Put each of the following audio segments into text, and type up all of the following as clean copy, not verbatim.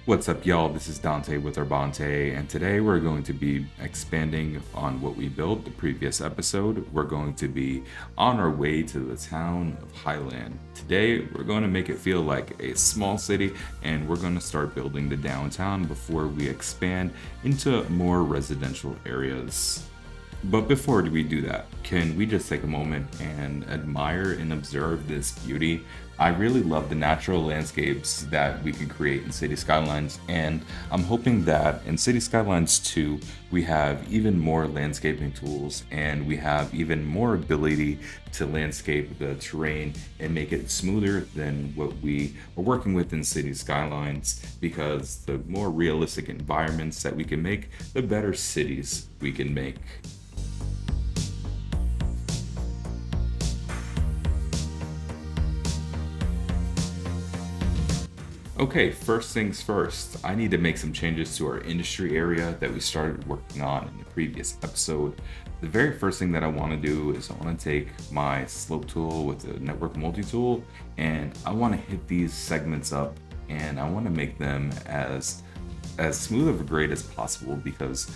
What's up, y'all? This is Dante with Arbante, and today we're going to be expanding on what we built the previous episode. We're going to be on our way to the town of Highland. Today, we're going to make it feel like a small city, and we're going to start building the downtown before we expand into more residential areas. But before we do that, can we just take a moment and admire and observe this beauty? I really love the natural landscapes that we can create in City Skylines, and I'm hoping that in City Skylines 2, we have even more landscaping tools and we have even more ability to landscape the terrain and make it smoother than what we are working with in City Skylines, because the more realistic environments that we can make, the better cities we can make. Okay, first things first, I need to make some changes to our industry area that we started working on in the previous episode. The very first thing that I want to do is I want to take my slope tool with the network multi-tool, and I want to hit these segments up, and I want to make them as smooth of a grade as possible, because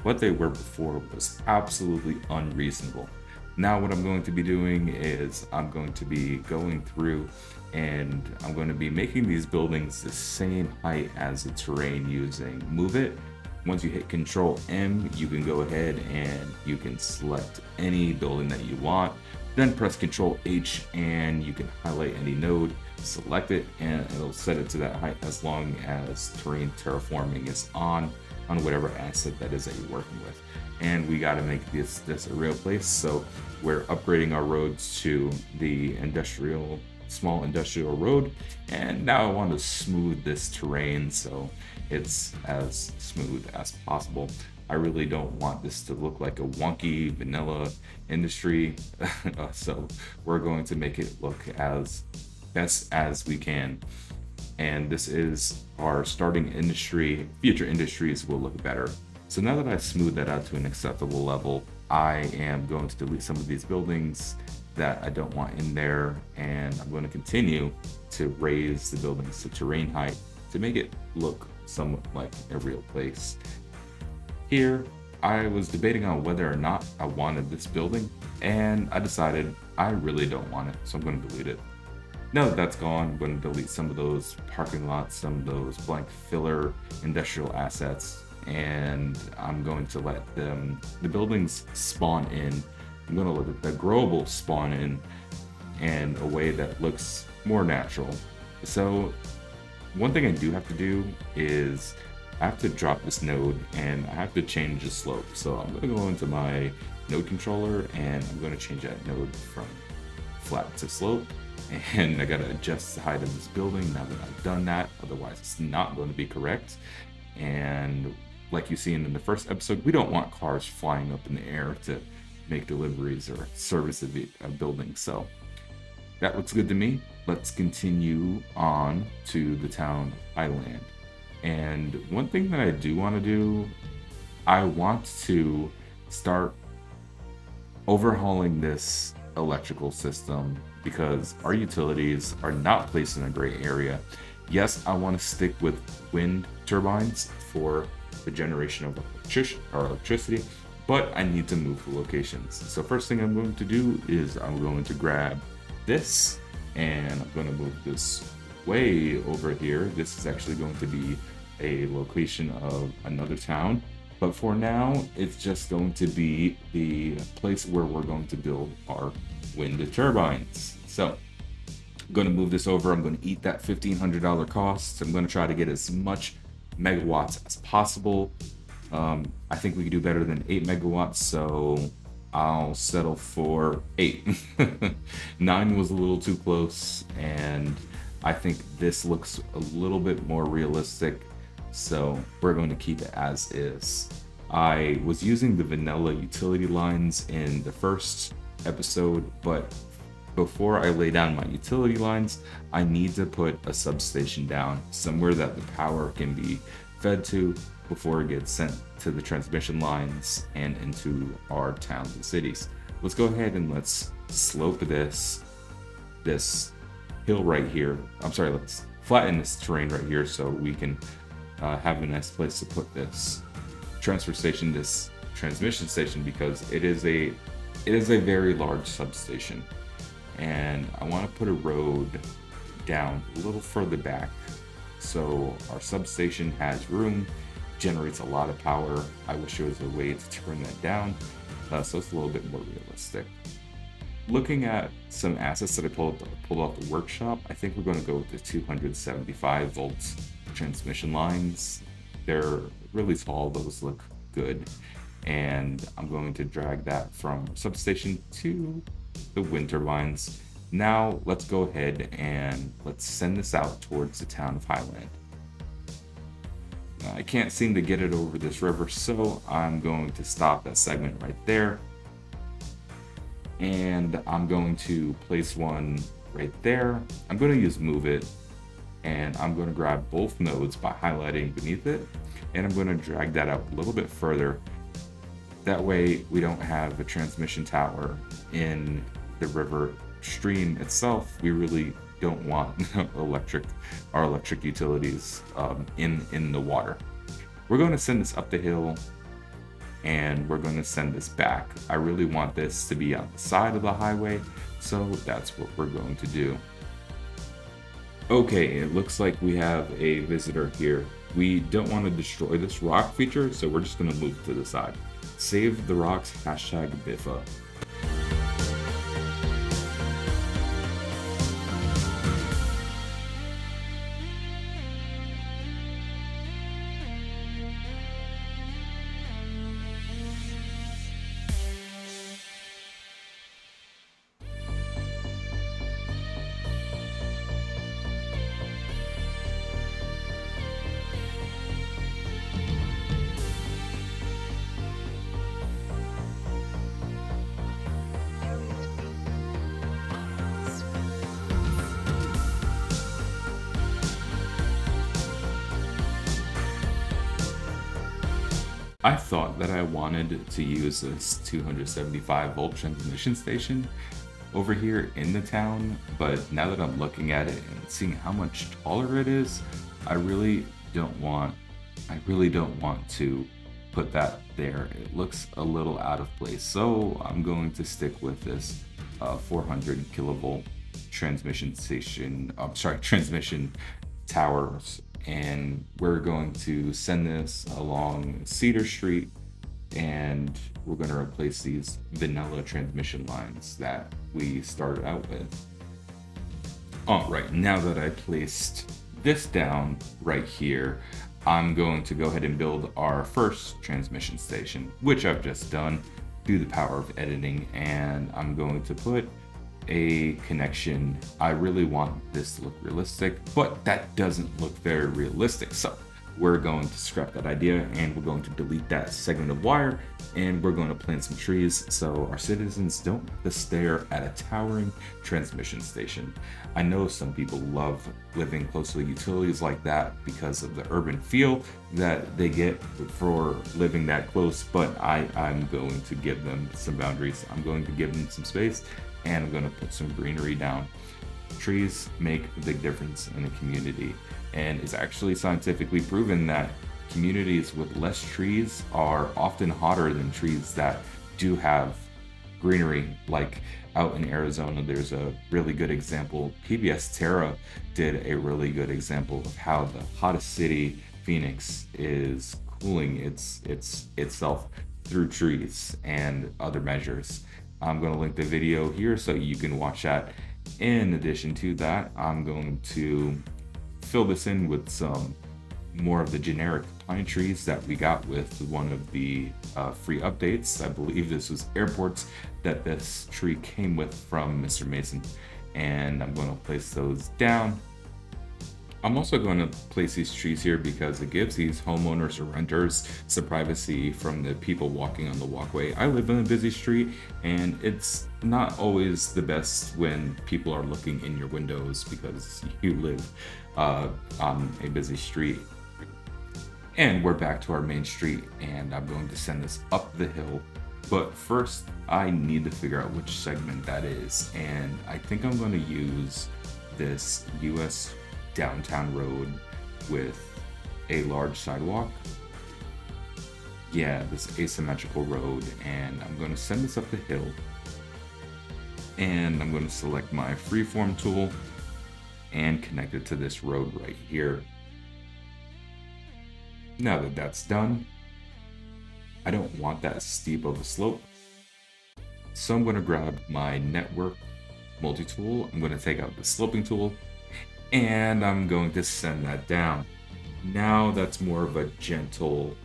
what they were before was absolutely unreasonable. Now what I'm going to be doing is I'm going to be going through and I'm going to be making these buildings the same height as the terrain using Move It. Once you hit Control M, you can go ahead and you can select any building that you want. Then press Control H and you can highlight any node, select it, and it'll set it to that height as long as terrain terraforming is on whatever asset that is that you're working with. And we got to make this a real place, so we're upgrading our roads to the small industrial road, and now I want to smooth this terrain so it's as smooth as possible. I really don't want this to look like a wonky vanilla industry, so we're going to make it look as best as we can. And this is our starting industry. Future industries will look better. So now that I've smoothed that out to an acceptable level, I am going to delete some of these buildings that I don't want in there, and I'm going to continue to raise the buildings to terrain height to make it look somewhat like a real place. Here, I was debating on whether or not I wanted this building, and I decided I really don't want it, so I'm going to delete it. Now that that's gone, I'm going to delete some of those parking lots, some of those blank filler industrial assets, and I'm going to let the buildings spawn in. I'm going to let the growable spawn in a way that looks more natural. So one thing I do have to do is I have to drop this node and I have to change the slope. So I'm going to go into my node controller and I'm going to change that node from flat to slope. And I gotta adjust the height of this building now that I've done that, otherwise it's not going to be correct. And like you've seen in the first episode, we don't want cars flying up in the air to make deliveries or service a building. So that looks good to me. Let's continue on to the town of Highland. And one thing that I do want to do, I want to start overhauling this electrical system because our utilities are not placed in a great area. Yes, I want to stick with wind turbines for the generation of electricity, but I need to move the locations. So first thing I'm going to do is I'm going to grab this and I'm going to move this way over here. This is actually going to be a location of another town. But for now, it's just going to be the place where we're going to build our wind turbines. So I'm going to move this over. I'm going to eat that $1,500 cost. I'm going to try to get as much megawatts as possible. I think we could do better than 8 megawatts, so I'll settle for 8. 9 was a little too close, and I think this looks a little bit more realistic. So we're going to keep it as is. I was using the vanilla utility lines in the first episode, but before I lay down my utility lines, I need to put a substation down somewhere that the power can be fed to before it gets sent to the transmission lines and into our towns and cities. Let's go ahead and let's slope this hill right here. I'm sorry, let's flatten this terrain right here so we can have a nice place to put this this transmission station, because it is a very large substation, and I want to put a road down a little further back so our substation has room, generates a lot of power. I wish there was a way to turn that down, so it's a little bit more realistic. Looking at some assets that I pulled off the workshop, I think we're going to go with the 275 volts transmission lines. They're really tall, those look good, and I'm going to drag that from substation to the wind turbines. Now let's go ahead and let's send this out towards the town of Highland. I can't seem to get it over this river, so I'm going to stop that segment right there, and I'm going to place one right there. I'm going to use move it, and I'm going to grab both nodes by highlighting beneath it, and I'm going to drag that out a little bit further. That way we don't have a transmission tower in the river stream itself. We really don't want our electric utilities in the water. We're going to send this up the hill, and we're going to send this back. I really want this to be on the side of the highway, so that's what we're going to do. Okay, it looks like we have a visitor here. We don't want to destroy this rock feature, so we're just going to move it to the side. Save the rocks, #Biffa. I thought that I wanted to use this 275 volt transmission station over here in the town, but now that I'm looking at it and seeing how much taller it is, I really don't want to put that there. It looks a little out of place, so I'm going to stick with this 400 kilovolt transmission towers, and we're going to send this along Cedar Street, and we're going to replace these vanilla transmission lines that we started out with. All right, now that I placed this down right here, I'm going to go ahead and build our first transmission station, which I've just done through the power of editing, and I'm going to put a connection. I really want this to look realistic, but that doesn't look very realistic, so we're going to scrap that idea, and we're going to delete that segment of wire, and we're going to plant some trees so our citizens don't have to stare at a towering transmission station. I know some people love living close to utilities like that because of the urban feel that they get for living that close, but I'm going to give them some boundaries. I'm going to give them some space, and I'm going to put some greenery down. Trees make a big difference in a community, and it's actually scientifically proven that communities with less trees are often hotter than trees that do have greenery. Like out in Arizona, there's a really good example. PBS Terra did a really good example of how the hottest city, Phoenix, is cooling itself through trees and other measures. I'm going to link the video here so you can watch that. In addition to that, I'm going to fill this in with some more of the generic pine trees that we got with one of the free updates. I believe this was airports that this tree came with from Mr. Mason, and I'm going to place those down. I'm also going to place these trees here because it gives these homeowners or renters some privacy from the people walking on the walkway. I live in a busy street, and it's not always the best when people are looking in your windows because you live on a busy street. And we're back to our main street, and I'm going to send this up the hill. But first, I need to figure out which segment that is, and I think I'm going to use this US downtown road with a large sidewalk. Yeah, this asymmetrical road, and I'm going to send this up the hill. And I'm going to select my freeform tool and connect it to this road right here. Now that that's done, I don't want that steep of a slope. So I'm going to grab my network multi-tool. I'm going to take out the sloping tool and I'm going to send that down. Now that's more of a gentle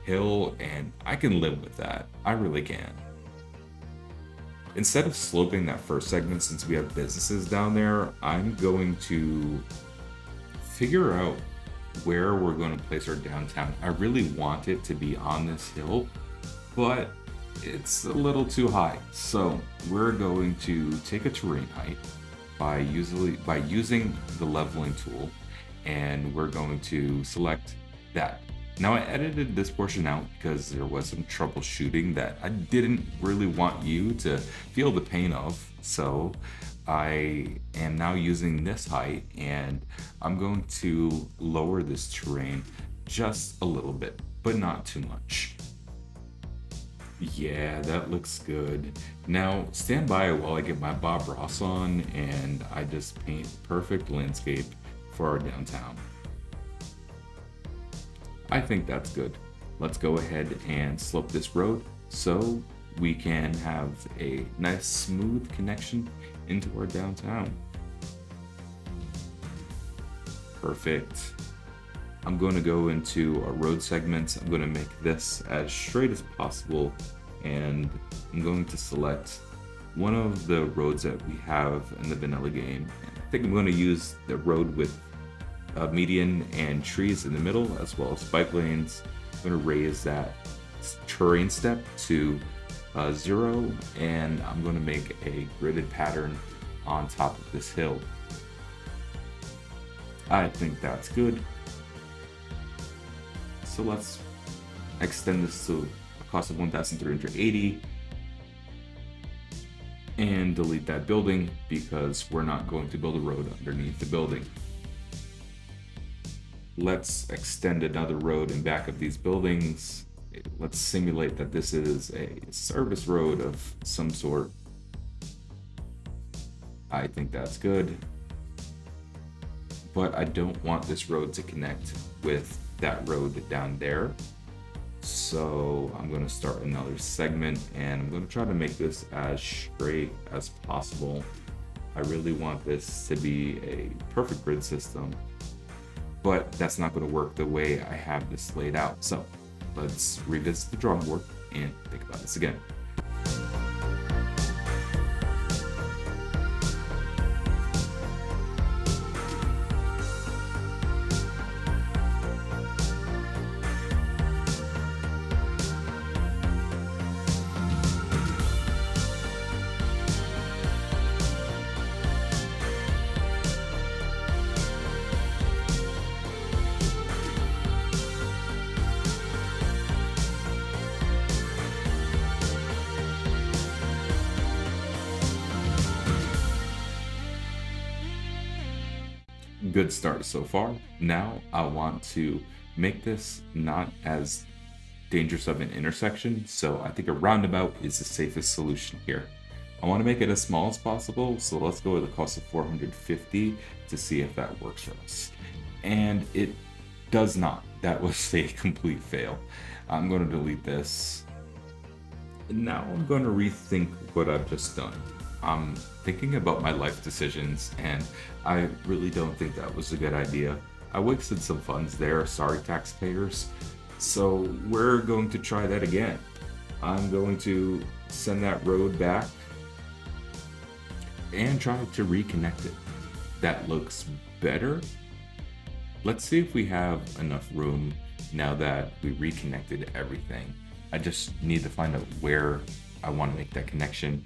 hill and I can live with that. I really can. Instead of sloping that first segment, since we have businesses down there, I'm going to figure out where we're going to place our downtown. I really want it to be on this hill, but it's a little too high. So we're going to take a terrain height by using the leveling tool, and we're going to select that. Now I edited this portion out because there was some troubleshooting that I didn't really want you to feel the pain of. So I am now using this height and I'm going to lower this terrain just a little bit, but not too much. Yeah, that looks good. Now stand by while I get my Bob Ross on and I just paint perfect landscape for our downtown. I think that's good. Let's go ahead and slope this road so we can have a nice smooth connection into our downtown. Perfect. I'm going to go into our road segments. I'm going to make this as straight as possible and I'm going to select one of the roads that we have in the vanilla game. And I think I'm going to use the road with median and trees in the middle, as well as bike lanes. I'm going to raise that terrain step to 0, and I'm going to make a gridded pattern on top of this hill. I think that's good. So let's extend this to a cost of 1,380 and delete that building because we're not going to build a road underneath the building. Let's extend another road in back of these buildings. Let's simulate that this is a service road of some sort. I think that's good. But I don't want this road to connect with that road down there. So I'm going to start another segment and I'm going to try to make this as straight as possible. I really want this to be a perfect grid system, but that's not going to work the way I have this laid out. So let's revisit the drawing board and think about this again. Good start so far. Now I want to make this not as dangerous of an intersection, so I think a roundabout is the safest solution here. I want to make it as small as possible, so let's go with a cost of 450 to see if that works for us. And it does not. That was a complete fail. I'm going to delete this. Now I'm going to rethink what I've just done. I'm thinking about my life decisions and I really don't think that was a good idea. I wasted some funds there, sorry taxpayers. So we're going to try that again. I'm going to send that road back and try to reconnect it. That looks better. Let's see if we have enough room now that we reconnected everything. I just need to find out where I want to make that connection.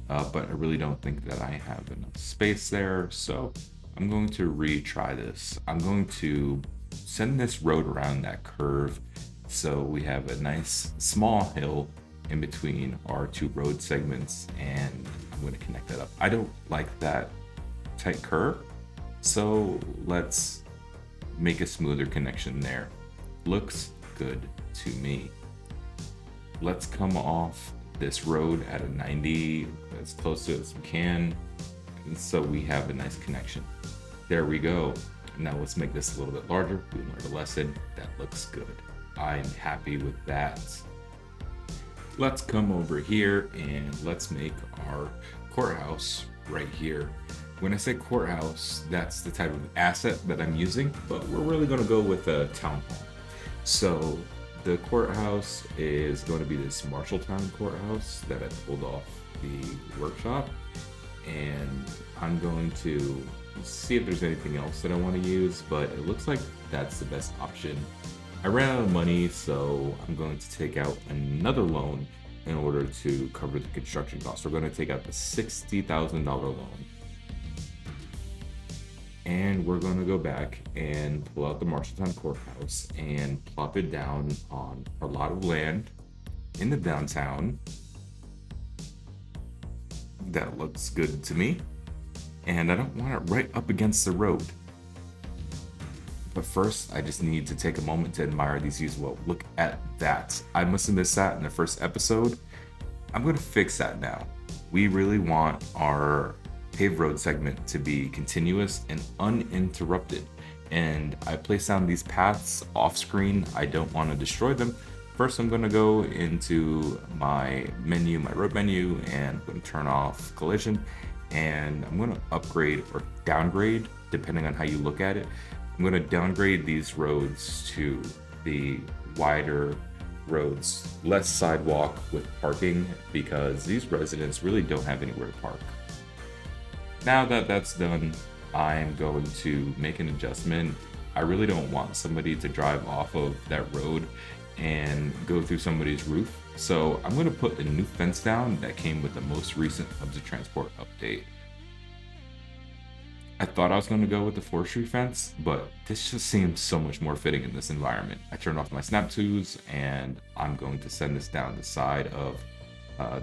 But I really don't think that I have enough space there, so I'm going to retry this. I'm going to send this road around that curve so we have a nice small hill in between our two road segments, and I'm going to connect that up. I don't like that tight curve, so let's make a smoother connection there. Looks good to me. Let's come off this road at a 90, as close to it as we can, and so we have a nice connection. There we go. Now let's make this a little bit larger. We learned a lesson. That looks good. I'm happy with that. Let's come over here and let's make our courthouse right here. When I say courthouse, that's the type of asset that I'm using, but we're really going to go with a town hall. So the courthouse is going to be this Marshalltown courthouse that I pulled off the workshop, and I'm going to see if there's anything else that I want to use, but it looks like that's the best option. I ran out of money, so I'm going to take out another loan in order to cover the construction costs. We're going to take out the $60,000 loan. And we're going to go back and pull out the Marshalltown courthouse and plop it down on a lot of land in the downtown. That looks good to me. And I don't want it right up against the road. But first, I just need to take a moment to admire these views. Well, look at that. I must have missed that in the first episode. I'm going to fix that now. We really want our paved road segment to be continuous and uninterrupted. And I place down these paths off screen. I don't want to destroy them. First, I'm going to go into my menu, my road menu, and I'm going to turn off collision. And I'm going to upgrade or downgrade, depending on how you look at it. I'm going to downgrade these roads to the wider roads, less sidewalk with parking, because these residents really don't have anywhere to park. Now that that's done, I'm going to make an adjustment. I really don't want somebody to drive off of that road and go through somebody's roof. So I'm going to put a new fence down that came with the most recent Hubs of Transport update. I thought I was going to go with the forestry fence, but this just seems so much more fitting in this environment. I turned off my snap twos and I'm going to send this down the side of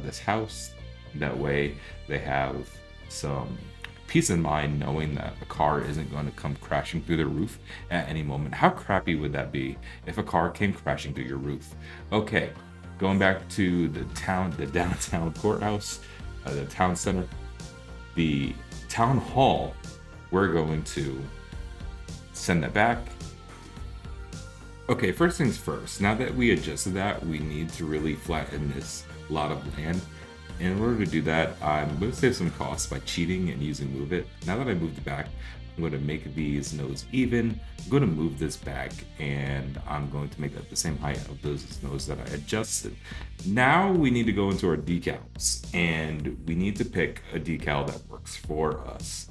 this house. That way they have some peace of mind knowing that a car isn't going to come crashing through the roof at any moment. How crappy would that be if a car came crashing through your roof? Okay, going back to the downtown courthouse, the town center, the town hall, we're going to send that back. Okay, first things first, now that we adjusted that, we need to really flatten this lot of land. In order to do that, I'm going to save some costs by cheating and using Move It. Now that I moved it back, I'm going to make these nodes even. I'm going to move this back, and I'm going to make that the same height of those nodes that I adjusted. Now we need to go into our decals, and we need to pick a decal that works for us.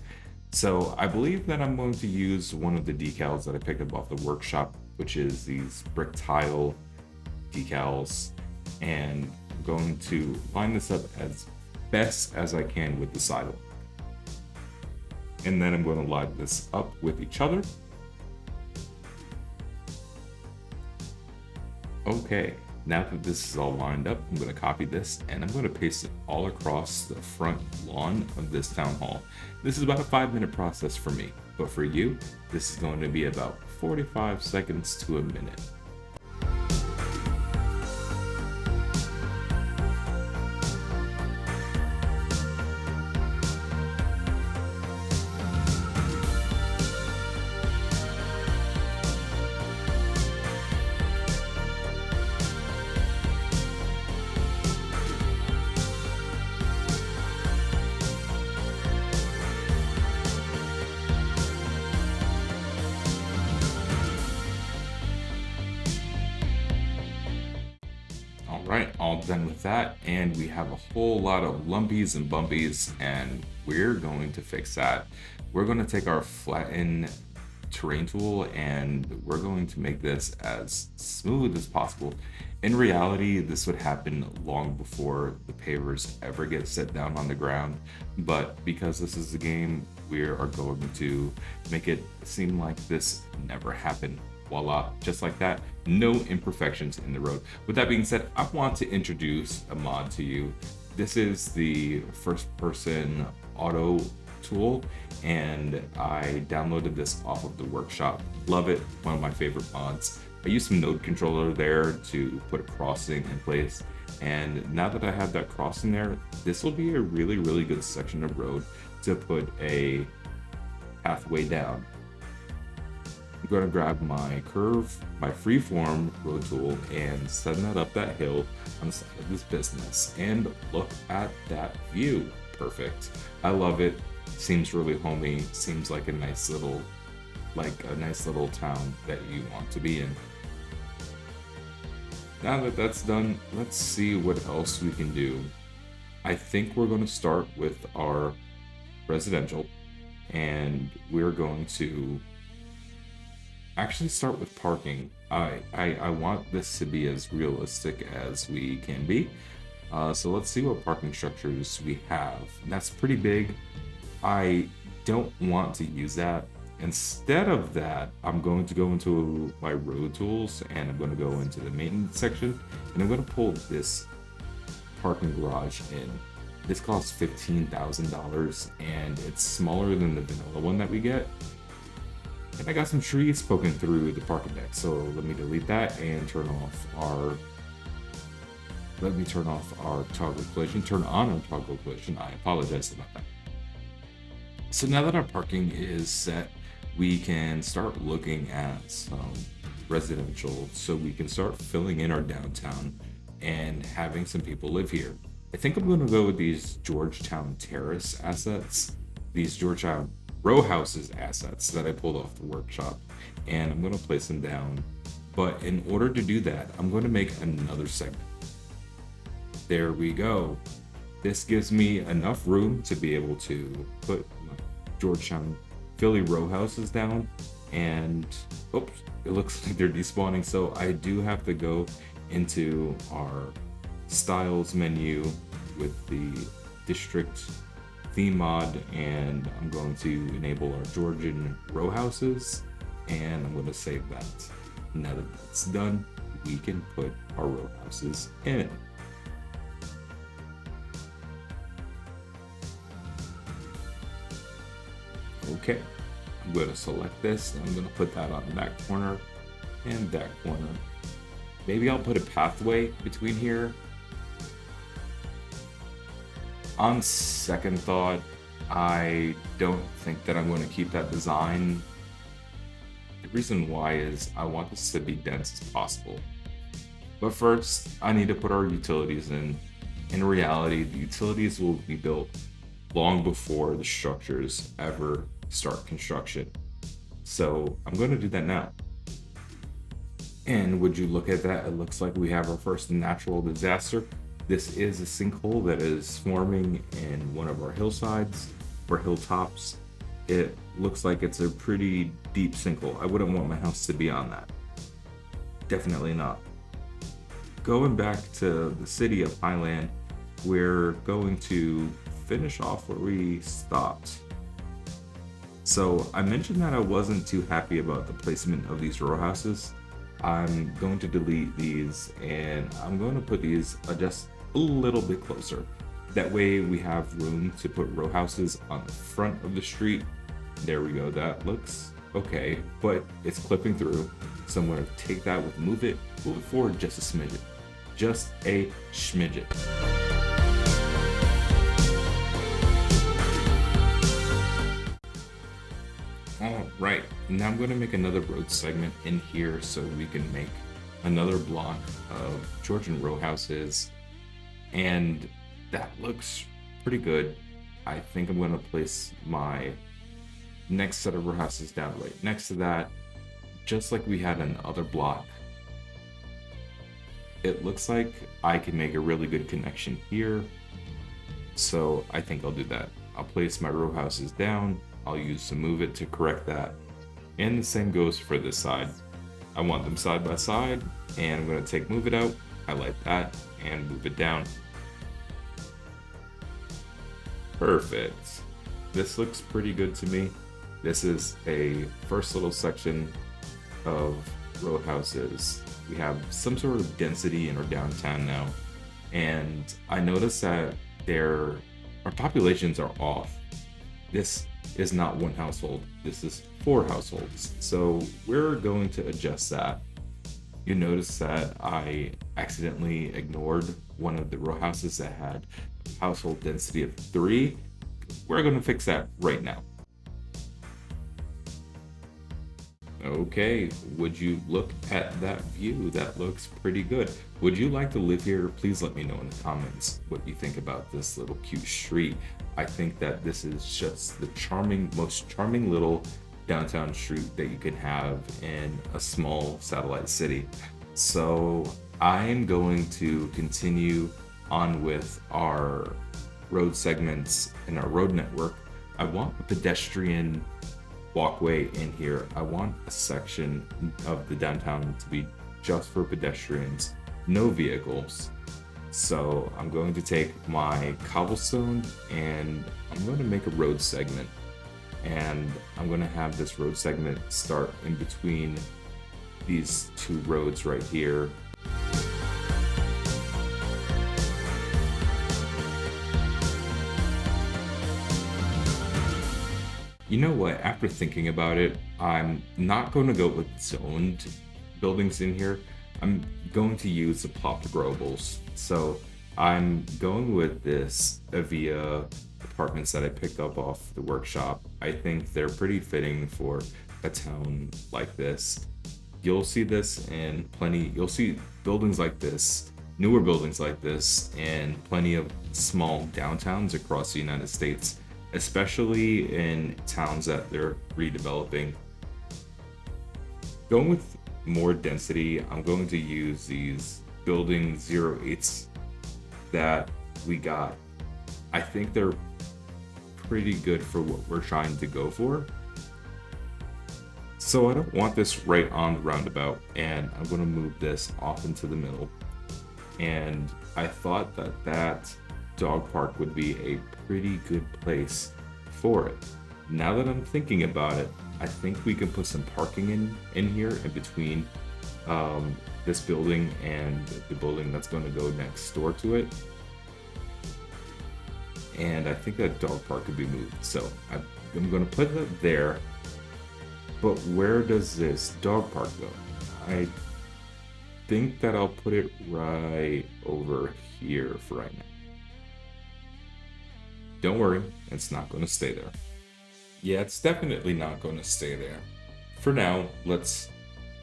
So I believe that I'm going to use one of the decals that I picked up off the workshop, which is these brick tile decals, and I'm going to line this up as best as I can with the sidewalk. And then I'm going to line this up with each other. Okay, now that this is all lined up, I'm going to copy this and I'm going to paste it all across the front lawn of this town hall. This is about a 5-minute process for me, but for you, this is going to be about 45 seconds to a minute. Alright, all done with that, and we have a whole lot of lumpies and bumpies, and we're going to fix that. We're going to take our flatten terrain tool and we're going to make this as smooth as possible. In reality, this would happen long before the pavers ever get set down on the ground, but because this is a game, we are going to make it seem like this never happened. Voila, just like that, no imperfections in the road. With that being said, I want to introduce a mod to you. This is the first person auto tool, and I downloaded this off of the workshop. Love it, one of my favorite mods. I used some node controller there to put a crossing in place. And now that I have that crossing there, this will be a really, really good section of road to put a pathway down. I'm going to grab my curve, my freeform road tool, and send that up that hill on the side of this business. And look at that view. Perfect. I love it. Seems really homey. Seems like a nice little town that you want to be in. Now that that's done, let's see what else we can do. I think we're going to start with our residential, and we're going to actually start with parking. I want this to be as realistic as we can be. So let's see what parking structures we have. That's pretty big. I don't want to use that. Instead of that, I'm going to go into my road tools and I'm going to go into the maintenance section and I'm going to pull this parking garage in. This costs $15,000 and it's smaller than the vanilla one that we get. And I got some trees poking through the parking deck, so let me delete that and turn on our toggle collision. Turn on our toggle collision. I apologize about that. So now that our parking is set, we can start looking at some residential so we can start filling in our downtown and having some people live here. I think I'm going to go with these Georgetown Terrace assets, these Georgetown row houses assets that I pulled off the workshop, and I'm going to place them down. But in order to do that, I'm going to make another segment. There we go. This gives me enough room to be able to put my Georgetown Philly row houses down, and oops, it looks like they're despawning, so I do have to go into our styles menu with the district theme mod, and I'm going to enable our Georgian row houses, and I'm going to save that. Now that that's done, we can put our row houses in. Okay, I'm going to select this and I'm going to put that on that corner and that corner. Maybe I'll put a pathway between here. On second thought, I don't think that I'm going to keep that design. The reason why is I want this to be dense as possible. But first, I need to put our utilities in. In reality, the utilities will be built long before the structures ever start construction. So I'm going to do that now. And would you look at that? It looks like we have our first natural disaster. This is a sinkhole that is forming in one of our hillsides or hilltops. It looks like it's a pretty deep sinkhole. I wouldn't want my house to be on that. Definitely not. Going back to the city of Highland, we're going to finish off where we stopped. So I mentioned that I wasn't too happy about the placement of these row houses. I'm going to delete these and I'm going to put these just a little bit closer. That way we have room to put row houses on the front of the street. There we go, that looks okay, but it's clipping through. So I'm going to take that, move it forward just a smidget. Just a smidget. All right, now I'm going to make another road segment in here so we can make another block of Georgian row houses, and that looks pretty good. I think I'm going to place my next set of row houses down right next to that, just like we had in the other block. It looks like I can make a really good connection here, so I think I'll do that. I'll place my row houses down. I'll use to move it to correct that. And the same goes for this side. I want them side by side, and I'm going to move it out, highlight that, and move it down. Perfect. This looks pretty good to me. This is a first little section of row houses. We have some sort of density in our downtown now, and I noticed that our populations are off. This is not one household, this is 4 households. So we're going to adjust that. You notice that I accidentally ignored one of the row houses that had household density of 3. We're going to fix that right now. Okay, would you look at that view? That looks pretty good. Would you like to live here? Please let me know in the comments what you think about this little cute street. I think that this is just the most charming little downtown street that you can have in a small satellite city. So I'm going to continue on with our road segments and our road network. I want a pedestrian walkway in here. I want a section of the downtown to be just for pedestrians, no vehicles. So I'm going to take my cobblestone and I'm going to make a road segment. And I'm going to have this road segment start in between these 2 roads right here. You know what? After thinking about it, I'm not going to go with zoned buildings in here. I'm going to use the plopped growables. So I'm going with this Avia apartments that I picked up off the workshop. I think they're pretty fitting for a town like this. You'll see this in you'll see buildings like this, newer buildings like this, in plenty of small downtowns across the United States, especially in towns that they're redeveloping. Going with more density, I'm going to use these building 08s that we got. I think they're pretty good for what we're trying to go for. So I don't want this right on the roundabout, and I'm going to move this off into the middle. And I thought that that dog park would be a pretty good place for it. Now that I'm thinking about it, I think we can put some parking in here in between this building and the building that's going to go next door to it. And I think that dog park could be moved. So I'm going to put it there. But where does this dog park go? I think that I'll put it right over here for right now. Don't worry, it's not going to stay there. Yeah, it's definitely not going to stay there. For now, let's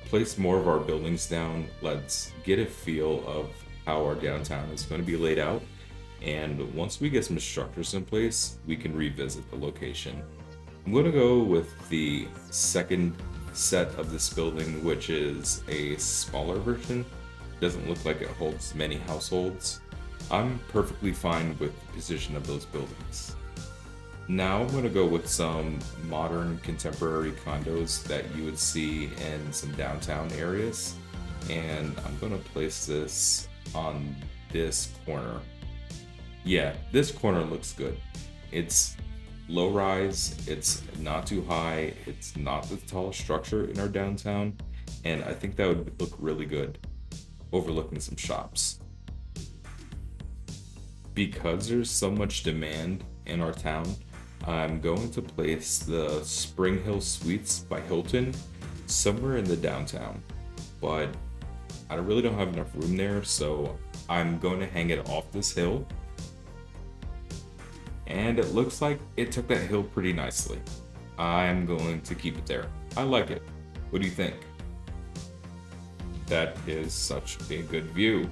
place more of our buildings down. Let's get a feel of how our downtown is going to be laid out. And once we get some structures in place, we can revisit the location. I'm going to go with the second set of this building, which is a smaller version. Doesn't look like it holds many households. I'm perfectly fine with the position of those buildings. Now I'm going to go with some modern contemporary condos that you would see in some downtown areas. And I'm going to place this on this corner. Yeah, this corner looks good. It's low rise, it's not too high, it's not the tallest structure in our downtown, and I think that would look really good overlooking some shops. Because there's so much demand in our town, I'm going to place the Spring Hill Suites by Hilton somewhere in the downtown, but I really don't have enough room there, so I'm going to hang it off this hill. And it looks like it took that hill pretty nicely. I'm going to keep it there. I like it. What do you think? That is such a good view.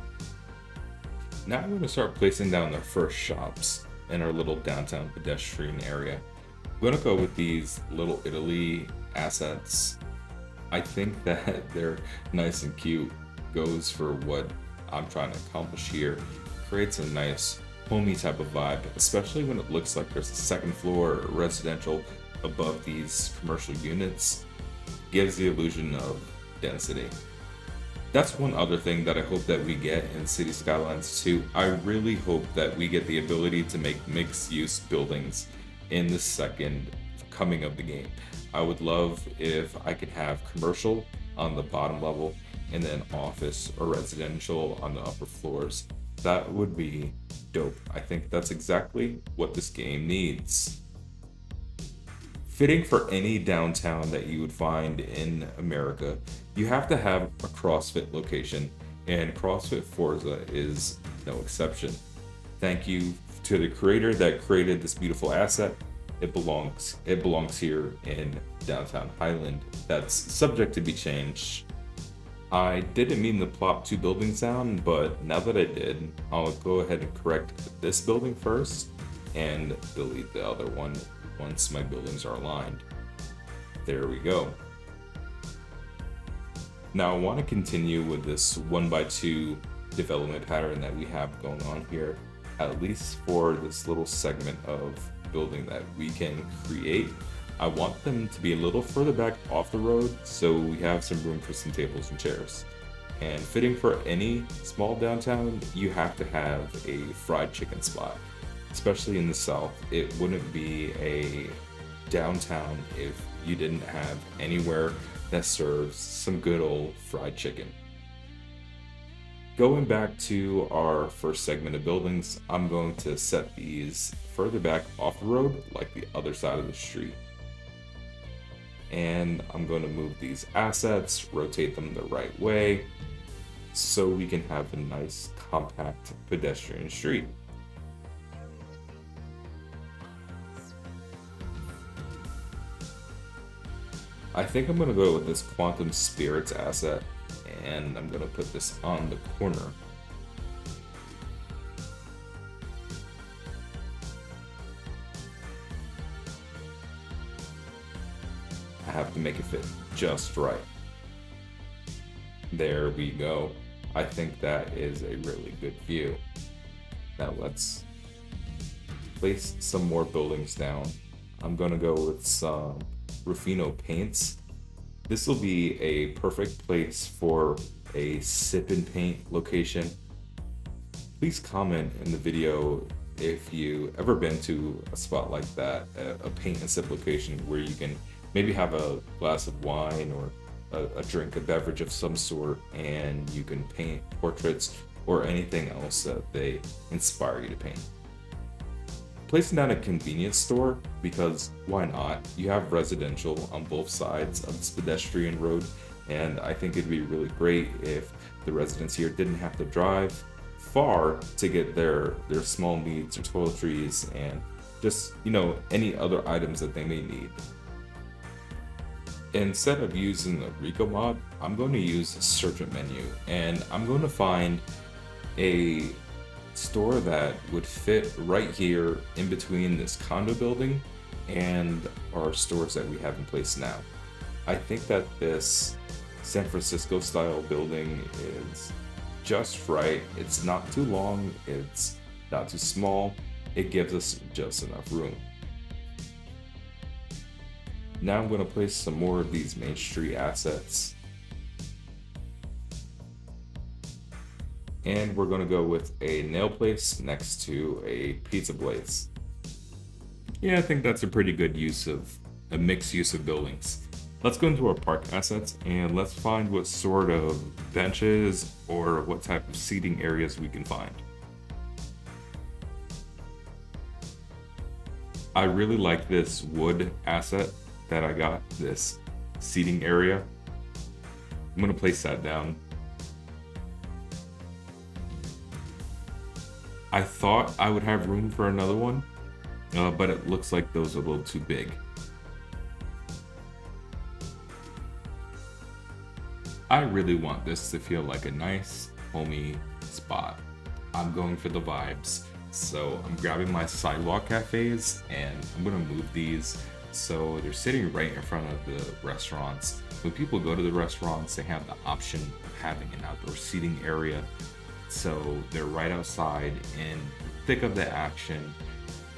Now I'm going to start placing down the first shops in our little downtown pedestrian area. I'm going to go with these Little Italy assets. I think that they're nice and cute. Goes for what I'm trying to accomplish here. Creates a nice homey type of vibe, especially when it looks like there's a second floor residential above these commercial units. Gives the illusion of density. That's one other thing that I hope that we get in Cities Skylines 2. I really hope that we get the ability to make mixed-use buildings in the second coming of the game. I would love if I could have commercial on the bottom level and then office or residential on the upper floors. That would be dope. I think that's exactly what this game needs. Fitting for any downtown that you would find in America, you have to have a CrossFit location, and CrossFit Forza is no exception. Thank you to the creator that created this beautiful asset. It belongs here in downtown Highland. That's subject to be changed. I didn't mean to plop two buildings down, but now that I did, I'll go ahead and correct this building first and delete the other one once my buildings are aligned. There we go. Now I want to continue with this 1x2 development pattern that we have going on here, at least for this little segment of building that we can create. I want them to be a little further back off the road so we have some room for some tables and chairs. And fitting for any small downtown, you have to have a fried chicken spot. Especially in the South, it wouldn't be a downtown if you didn't have anywhere that serves some good old fried chicken. Going back to our first segment of buildings, I'm going to set these further back off the road, like the other side of the street. And I'm going to move these assets, rotate them the right way, so we can have a nice, compact pedestrian street. I think I'm going to go with this Quantum Spirits asset, and I'm going to put this on the corner. I have to make it fit just right. There we go. I think that is a really good view. Now let's place some more buildings down. I'm going to go with some Rufino paints. This will be a perfect place for a sip and paint location. Please comment in the video if you ever been to a spot like that, a paint and sip location where you can maybe have a glass of wine or a drink, a beverage of some sort, and you can paint portraits or anything else that they inspire you to paint. Placing down a convenience store, because why not? You have residential on both sides of this pedestrian road, and I think it'd be really great if the residents here didn't have to drive far to get their small needs or toiletries and just, any other items that they may need. Instead of using the Rico mod, I'm going to use a sergeant menu, and I'm going to find a store that would fit right here in between this condo building and our stores that we have in place now. I think that this San Francisco style building is just right. It's not too long, it's not too small, it gives us just enough room. Now I'm going to place some more of these Main Street assets. And we're going to go with a nail place next to a pizza place. Yeah, I think that's a pretty good a mixed use of buildings. Let's go into our park assets and let's find what sort of benches or what type of seating areas we can find. I really like this wood asset that I got, this seating area. I'm going to place that down. I thought I would have room for another one, but it looks like those are a little too big. I really want this to feel like a nice, homey spot. I'm going for the vibes, so I'm grabbing my sidewalk cafes and I'm gonna move these so they're sitting right in front of the restaurants. When people go to the restaurants, they have the option of having an outdoor seating area. So they're right outside in the thick of the action.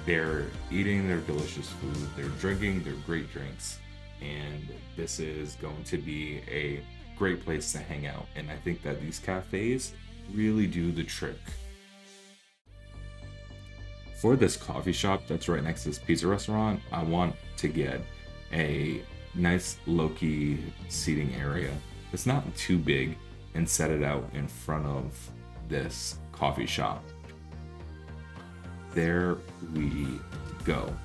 They're eating their delicious food. They're drinking their great drinks. And this is going to be a great place to hang out. And I think that these cafes really do the trick. For this coffee shop that's right next to this pizza restaurant, I want to get a nice low-key seating area. It's not too big, and set it out in front of this coffee shop. There we go.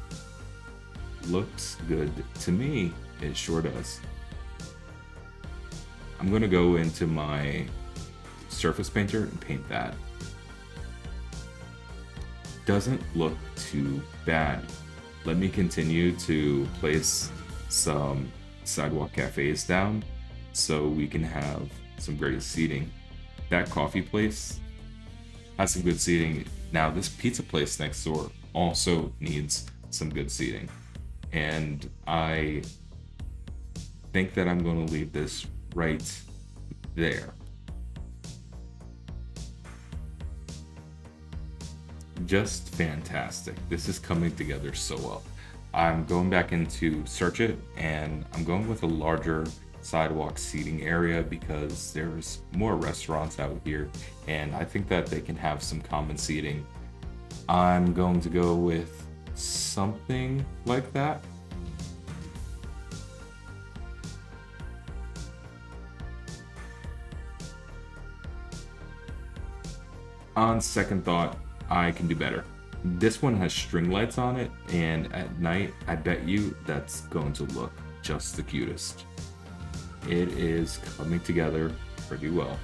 looks good to me. It sure does. I'm gonna go into my surface painter and paint that. Doesn't look too bad. Let me continue to place some sidewalk cafes down so we can have some great seating. That coffee place has some good seating. Now this pizza place next door also needs some good seating. And I think that I'm going to leave this right there. Just fantastic. This is coming together so well. I'm going back into search it, and I'm going with a larger sidewalk seating area because there's more restaurants out here, and I think that they can have some common seating. I'm going to go with something like that. On second thought, I can do better. This one has string lights on it, and at night, I bet you that's going to look just the cutest. It is coming together pretty well.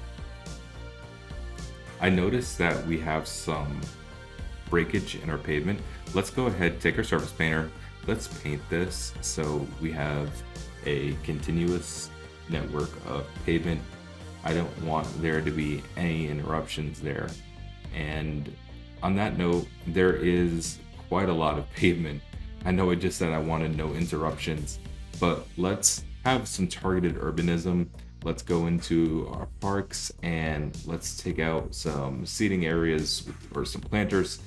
I noticed that we have some breakage in our pavement. Let's go ahead, take our surface painter. Let's paint this so we have a continuous network of pavement. I don't want there to be any interruptions there. And on that note, there is quite a lot of pavement. I know I just said I wanted no interruptions, but let's have some targeted urbanism. Let's go into our parks and let's take out some seating areas or some planters.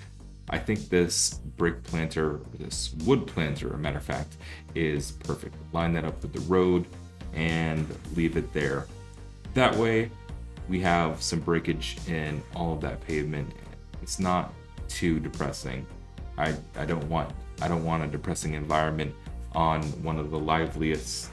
I think this brick planter, this wood planter, a matter of fact, is perfect. Line that up with the road and leave it there. That way we have some breakage in all of that pavement. It's not too depressing. I don't want a depressing environment on one of the liveliest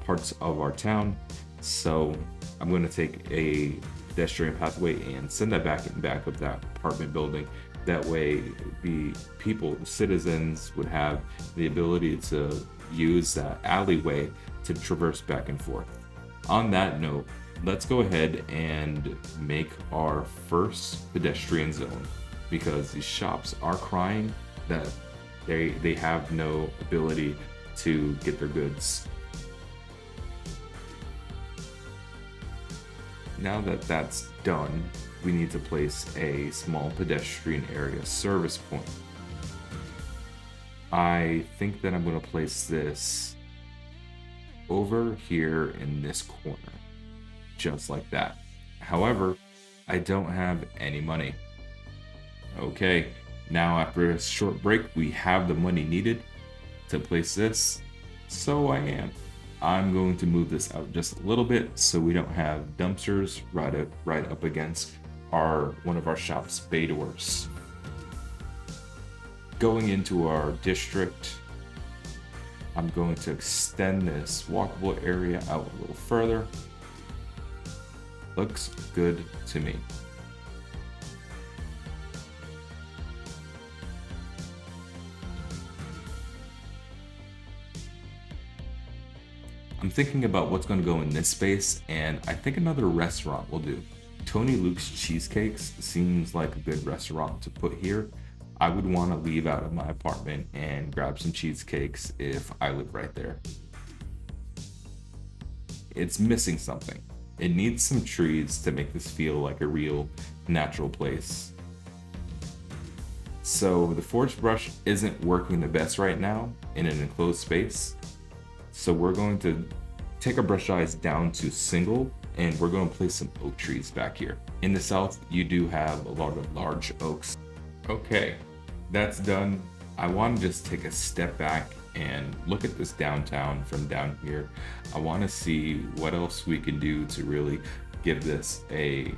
parts of our town. So I'm going to take a pedestrian pathway and send that back in back of that apartment building. That way the people, the citizens, would have the ability to use that alleyway to traverse back and forth. On that note, let's go ahead and make our first pedestrian zone, because these shops are crying that they have no ability to get their goods. Now that that's done, we need to place a small pedestrian area service point. I think that I'm going to place this over here in this corner. Just like that. However, I don't have any money. Okay, now after a short break, we have the money needed to place this. So I'm going to move this out just a little bit so we don't have dumpsters right up against one of our shop's bay doors. Going into our district, I'm going to extend this walkable area out a little further. Looks good to me. I'm thinking about what's going to go in this space, and I think another restaurant will do. Tony Luke's Cheesecakes seems like a good restaurant to put here. I would want to leave out of my apartment and grab some cheesecakes if I live right there. It's missing something. It needs some trees to make this feel like a real natural place. So the forged brush isn't working the best right now in an enclosed space. So we're going to take our brush size down to single, and we're going to place some oak trees back here. In the south, you do have a lot of large oaks. Okay, that's done. I want to just take a step back and look at this downtown from down here. I want to see what else we can do to really give this a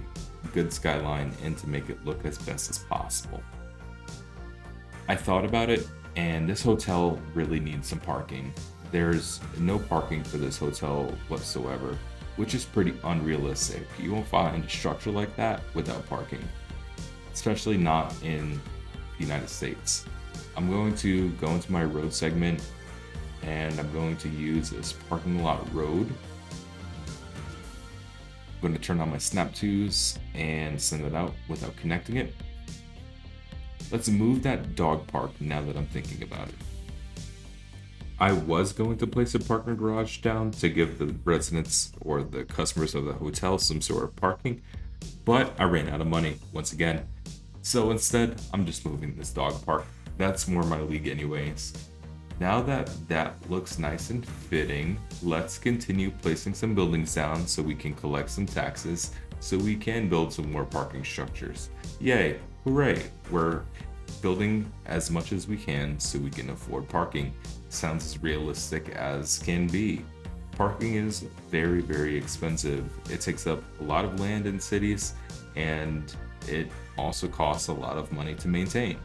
good skyline and to make it look as best as possible. I thought about it, and this hotel really needs some parking. There's no parking for this hotel whatsoever, which is pretty unrealistic. You won't find a structure like that without parking, especially not in the United States. I'm going to go into my road segment and I'm going to use this parking lot road. I'm going to turn on my snap twos and send it out without connecting it. Let's move that dog park now that I'm thinking about it. I was going to place a parking garage down to give the residents or the customers of the hotel some sort of parking, but I ran out of money once again. So instead, I'm just moving this dog park. That's more my league anyways. Now that that looks nice and fitting, let's continue placing some buildings down so we can collect some taxes so we can build some more parking structures. Yay, hooray, we're building as much as we can so we can afford parking. Sounds as realistic as can be. Parking is very, very expensive. It takes up a lot of land in cities, and it also costs a lot of money to maintain.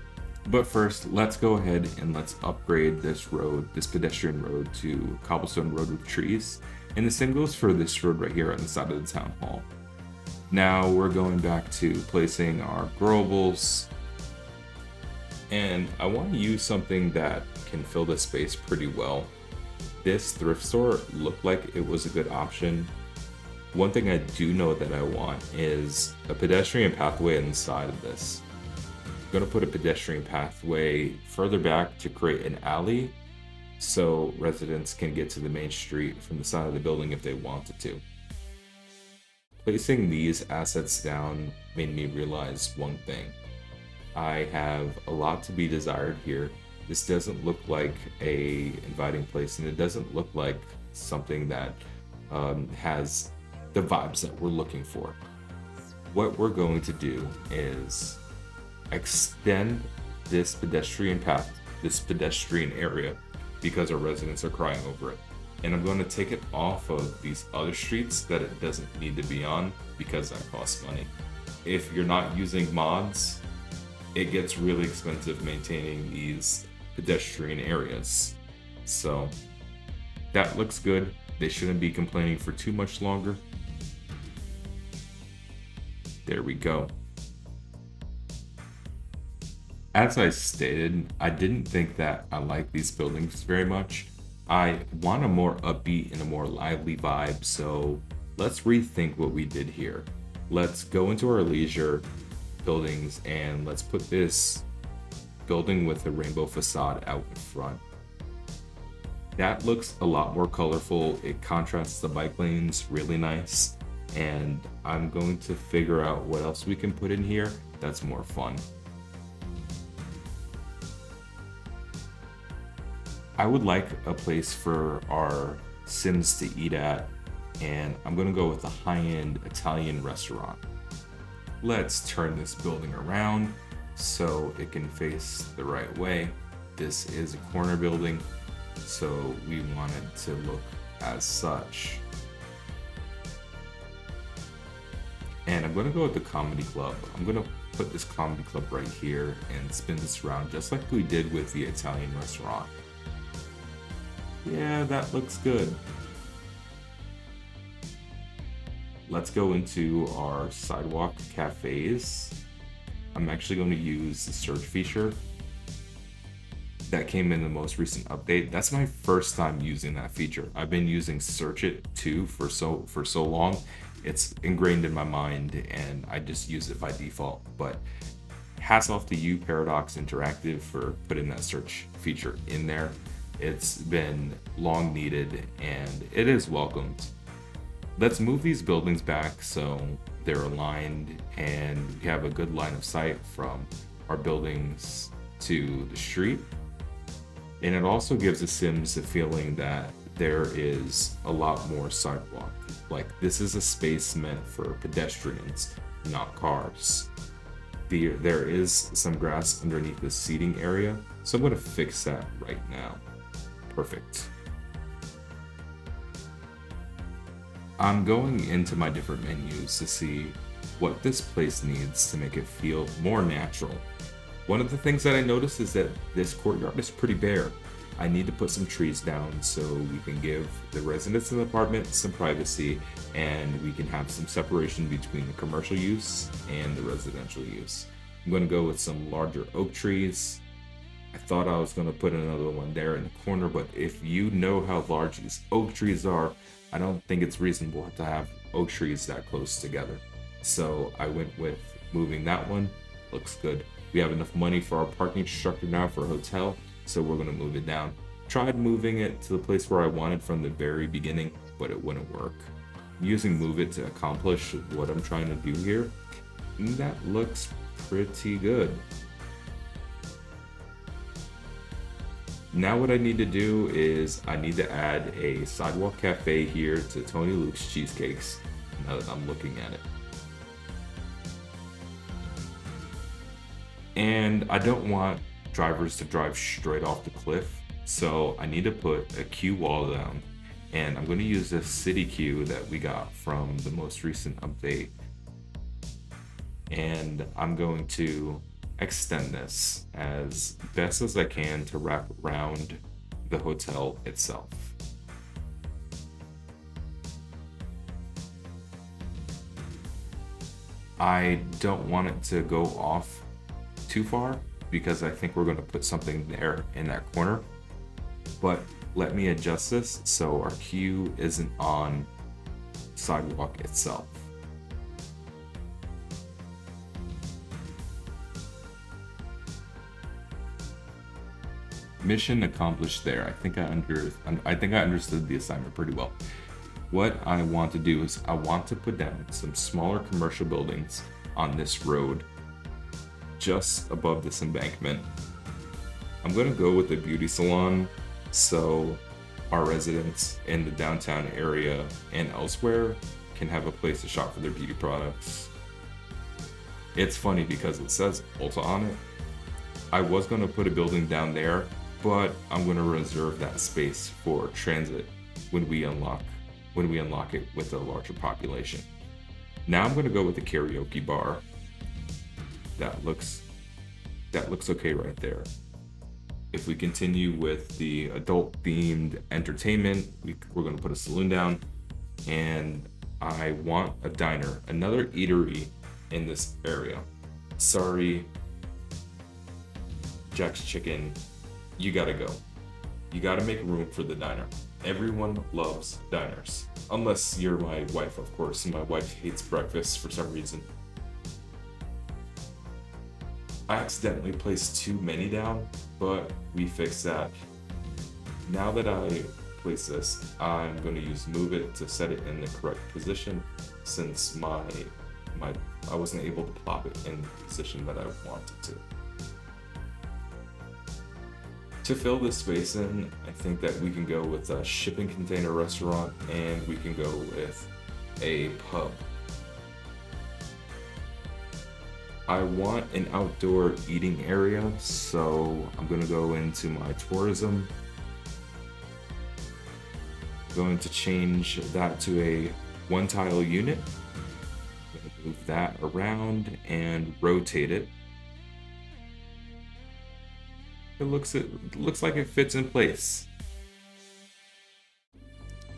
But first, let's go ahead and let's upgrade this road, this pedestrian road, to cobblestone road with trees. And the same goes for this road right here on the side of the town hall. Now we're going back to placing our growables. And I want to use something that can fill the space pretty well. This thrift store looked like it was a good option. One thing I do know that I want is a pedestrian pathway inside of this. I'm going to put a pedestrian pathway further back to create an alley so residents can get to the main street from the side of the building if they wanted to. Placing these assets down made me realize one thing. I have a lot to be desired here. This doesn't look like a inviting place, and it doesn't look like something that has the vibes that we're looking for. What we're going to do is extend this pedestrian path, this pedestrian area, because our residents are crying over it. And I'm going to take it off of these other streets that it doesn't need to be on because that costs money. If you're not using mods, it gets really expensive maintaining these pedestrian areas. So that looks good. They shouldn't be complaining for too much longer. There we go. As I stated, I didn't think that I like these buildings very much. I want a more upbeat and a more lively vibe, so let's rethink what we did here. Let's go into our leisure buildings and let's put this building with a rainbow facade out in front. That looks a lot more colorful. It contrasts the bike lanes really nice, and I'm going to figure out what else we can put in here that's more fun. I would like a place for our Sims to eat at, and I'm gonna go with a high-end Italian restaurant. Let's turn this building around so it can face the right way. This is a corner building, so we want it to look as such. And I'm gonna go with the comedy club. I'm gonna put this comedy club right here and spin this around just like we did with the Italian restaurant. Yeah, that looks good. Let's go into our sidewalk cafes. I'm actually going to use the search feature that came in the most recent update. That's my first time using that feature. I've been using Search It too for so long. It's ingrained in my mind and I just use it by default. But hats off to you, Paradox Interactive, for putting that search feature in there. It's been long needed and it is welcomed. Let's move these buildings back so they're aligned and we have a good line of sight from our buildings to the street. And it also gives the Sims a feeling that there is a lot more sidewalk. Like this is a space meant for pedestrians, not cars. There is some grass underneath the seating area, so I'm going to fix that right now. Perfect. I'm going into my different menus to see what this place needs to make it feel more natural. One of the things that I noticed is that this courtyard is pretty bare. I need to put some trees down so we can give the residents in the apartment some privacy and we can have some separation between the commercial use and the residential use. I'm going to go with some larger oak trees I thought I was gonna put another one there in the corner, but if you know how large these oak trees are, I don't think it's reasonable to have oak trees that close together. So I went with moving that one. Looks good. We have enough money for our parking structure now for a hotel, so we're gonna move it down. Tried moving it to the place where I wanted from the very beginning, but it wouldn't work. I'm using Move It to accomplish what I'm trying to do here. And that looks pretty good. Now what I need to do is I need to add a sidewalk cafe here to Tony Luke's Cheesecakes, now that I'm looking at it. And I don't want drivers to drive straight off the cliff, so I need to put a queue wall down. And I'm going to use this city queue that we got from the most recent update. And I'm going to extend this as best as I can to wrap around the hotel itself. I don't want it to go off too far because I think we're going to put something there in that corner, but let me adjust this so our queue isn't on sidewalk itself. Mission accomplished there. I think I understood the assignment pretty well. What I want to do is I want to put down some smaller commercial buildings on this road just above this embankment. I'm going to go with a beauty salon so our residents in the downtown area and elsewhere can have a place to shop for their beauty products. It's funny because it says Ulta on it. I was going to put a building down there, but I'm going to reserve that space for transit when we unlock it with a larger population. Now I'm going to go with the karaoke bar. That looks okay right there. If we continue with the adult themed entertainment, we're going to put a saloon down, and I want a diner, another eatery in this area. Sorry, Jack's Chicken, you gotta go. You gotta make room for the diner. Everyone loves diners. Unless you're my wife, of course. My wife hates breakfast for some reason. I accidentally placed too many down, but we fixed that. Now that I place this, I'm going to use Move It to set it in the correct position, since I wasn't able to plop it in the position that I wanted to. To fill this space in, I think that we can go with a shipping container restaurant, and we can go with a pub. I want an outdoor eating area, so I'm going to go into my tourism. I'm going to change that to a one tile unit. I'm going to move that around and rotate it. It looks like it fits in place.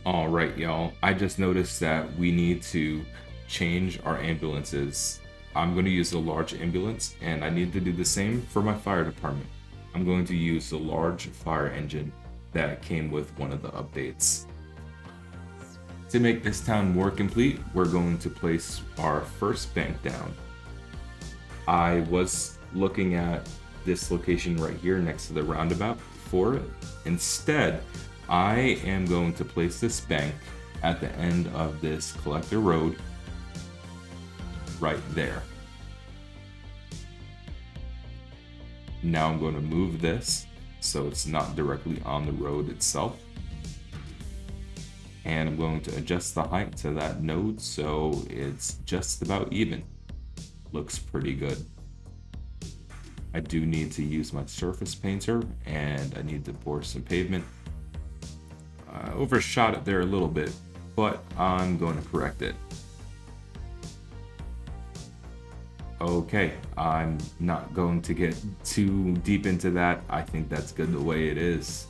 All right, y'all. I just noticed that we need to change our ambulances. I'm going to use a large ambulance, and I need to do the same for my fire department. I'm going to use the large fire engine that came with one of the updates. To make this town more complete, we're going to place our first bank down. I was looking at this location right here next to the roundabout for it. Instead, I am going to place this bank at the end of this collector road right there. Now I'm going to move this so it's not directly on the road itself. And I'm going to adjust the height to that node so it's just about even. Looks pretty good. I do need to use my surface painter, and I need to pour some pavement. I overshot it there a little bit, but I'm going to correct it. Okay, I'm not going to get too deep into that. I think that's good the way it is.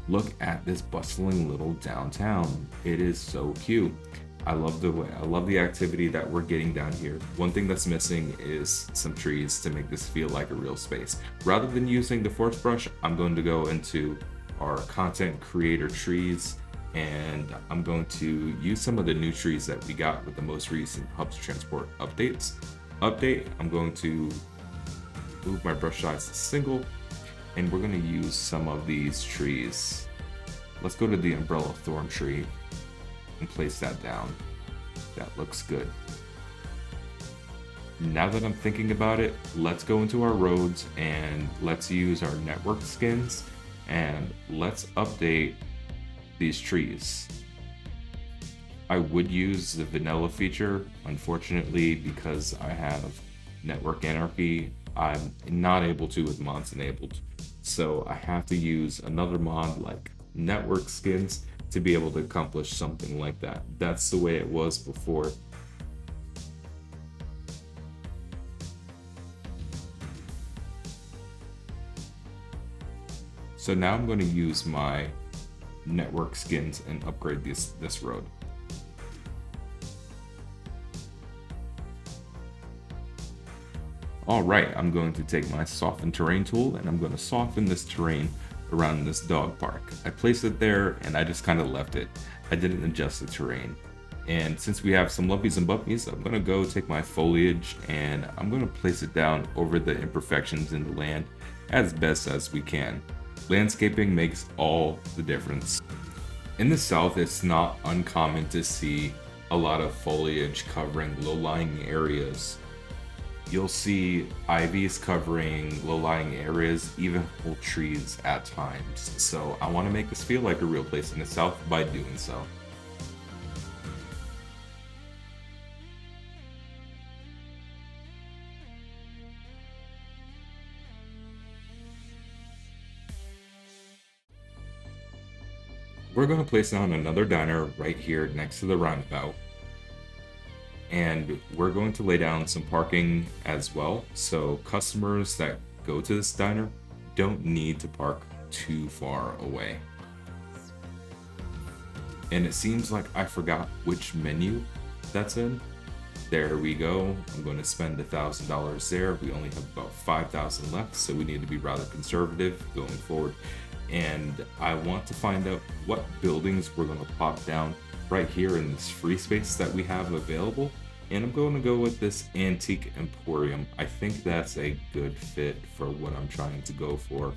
Look at this bustling little downtown. It is so cute. I love the activity that we're getting down here. One thing that's missing is some trees to make this feel like a real space. Rather than using the forest brush, I'm going to go into our content creator trees, and I'm going to use some of the new trees that we got with the most recent hubs transport update. I'm going to move my brush size to single, and we're going to use some of these trees. Let's go to the umbrella thorn tree and place that down. That looks good. Now that I'm thinking about it, let's go into our roads and let's use our network skins and let's update these trees. I would use the vanilla feature. Unfortunately, because I have network anarchy, I'm not able to with mods enabled. So I have to use another mod like network skins to be able to accomplish something like that. That's the way it was before. So now I'm going to use my network skins and upgrade this road. Alright, I'm going to take my soften terrain tool and I'm going to soften this terrain around this dog park. I placed it there and I just kind of left it. I didn't adjust the terrain. And since we have some lumpies and bumpies, I'm going to go take my foliage and I'm going to place it down over the imperfections in the land as best as we can. Landscaping makes all the difference. In the south, it's not uncommon to see a lot of foliage covering low-lying areas. You'll see ivies covering low-lying areas, even whole trees at times. So I want to make this feel like a real place in the south by doing so. We're going to place down another diner right here next to the roundabout. And we're going to lay down some parking as well, so customers that go to this diner don't need to park too far away. And it seems like I forgot which menu that's in. There we go. I'm going to spend $1,000 there. We only have about 5,000 left, so we need to be rather conservative going forward. And I want to find out what buildings we're going to pop down right here in this free space that we have available. And I'm going to go with this antique emporium. I think that's a good fit for what I'm trying to go for.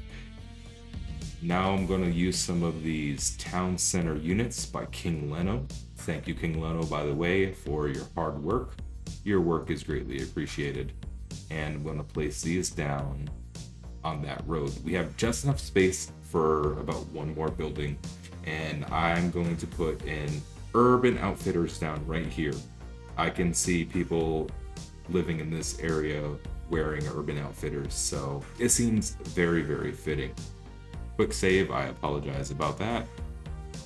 Now I'm going to use some of these town center units by King Leno. Thank you, King Leno, by the way, for your hard work. Your work is greatly appreciated. And I'm going to place these down on that road. We have just enough space for about one more building, and I'm going to put in Urban Outfitters down right here. I can see people living in this area wearing Urban Outfitters, so it seems very, very fitting. Quick save, I apologize about that.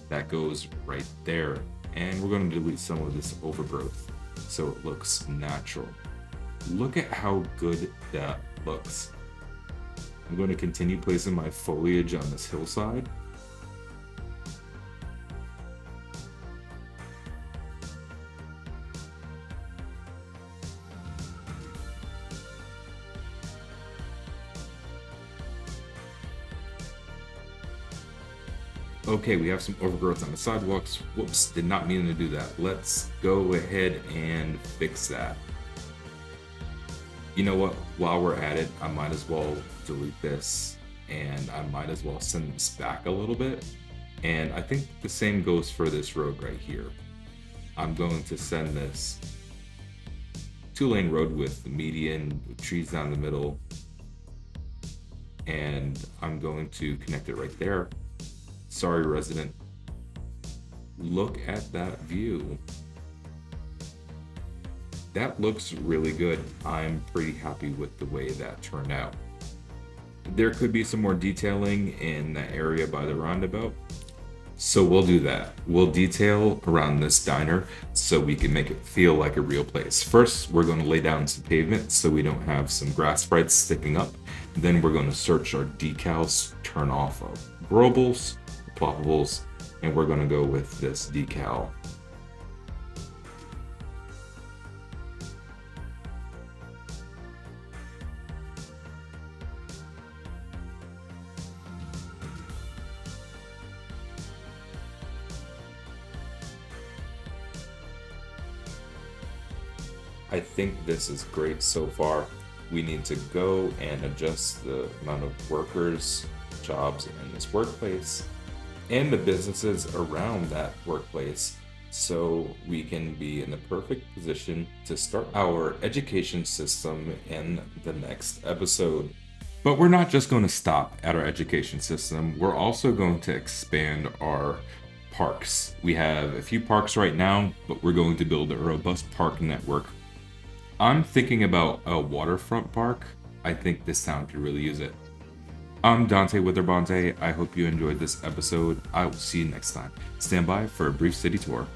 That goes right there. And we're going to delete some of this overgrowth so it looks natural. Look at how good that looks. I'm going to continue placing my foliage on this hillside. Okay, we have some overgrowth on the sidewalks. Whoops, did not mean to do that. Let's go ahead and fix that. You know what, while we're at it, I might as well delete this and I might as well send this back a little bit. And I think the same goes for this road right here. I'm going to send this 2-lane road with the median, with trees down the middle. And I'm going to connect it right there. Sorry, resident. Look at that view. That looks really good. I'm pretty happy with the way that turned out. There could be some more detailing in that area by the roundabout, so we'll do that. We'll detail around this diner so we can make it feel like a real place. First, we're going to lay down some pavement so we don't have some grass sprites sticking up. Then we're going to search our decals, turn off our growables, ploppables, and we're going to go with this decal. I think this is great so far. We need to go and adjust the amount of workers, jobs in this workplace, and the businesses around that workplace so we can be in the perfect position to start our education system in the next episode. But we're not just going to stop at our education system, we're also going to expand our parks. We have a few parks right now, but we're going to build a robust park network. I'm thinking about a waterfront park. I think this town could really use it. I'm Dante Witherbonte. I hope you enjoyed this episode. I will see you next time. Stand by for a brief city tour.